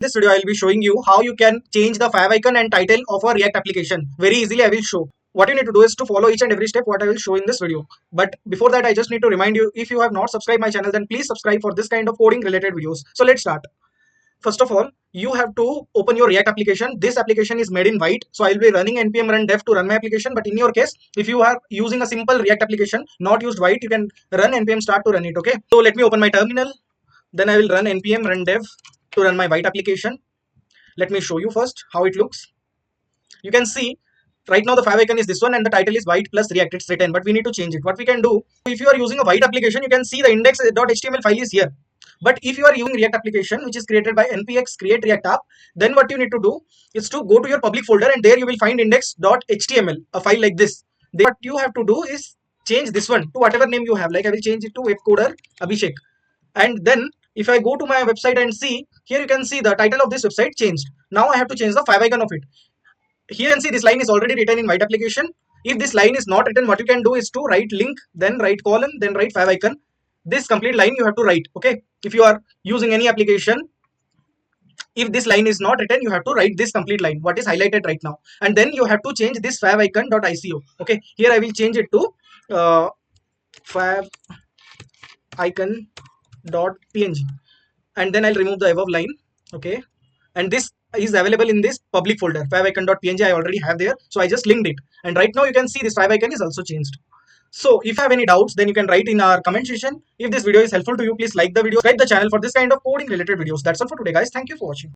This video I will be showing you how you can change the favicon and title of a React application. Very easily I will show. What you need to do is to follow each and every step what I will show in this video. But before that I just need to remind you, if you have not subscribed my channel, then please subscribe for this kind of coding related videos. So let's start. First of all, you have to open your React application. This application is made in white, so I will be running npm run dev to run my application. But in your case, if you are using a simple React application, not used white, you can run npm start to run it. Okay, so let me open my terminal. Then I will run npm run dev to run my white application. Let me show you first how it looks. You can see right now the favicon is this one and the title is white plus React. It's written, but we need to change it. What we can do, if you are using a white application, you can see the index.html file is here. But if you are using React application, which is created by npx create react app, then what you need to do is to go to your public folder, and there you will find index.html, a file like this. Then what you have to do is change this one to whatever name you have. Like I will change it to webcoder Abhishek. And then if I go to my website and see, here you can see the title of this website changed. Now I have to change the favicon of it. Here you can see this line is already written in white application. If this line is not written, what you can do is to write link, then write colon, then write favicon. This complete line you have to write. Okay, if you are using any application, if this line is not written, you have to write this complete line what is highlighted right now, and then you have to change this favicon.ico. Okay, here I will change it to favicon.png, and then I'll remove the above line. Okay, and this is available in this public folder favicon.png. I already have there, so I just linked it, and right now you can see this favicon is also changed. So if you have any doubts, then you can write in our comment section. If this video is helpful to you, please like the video, subscribe the channel for this kind of coding related videos. That's all for today, guys. Thank you for watching.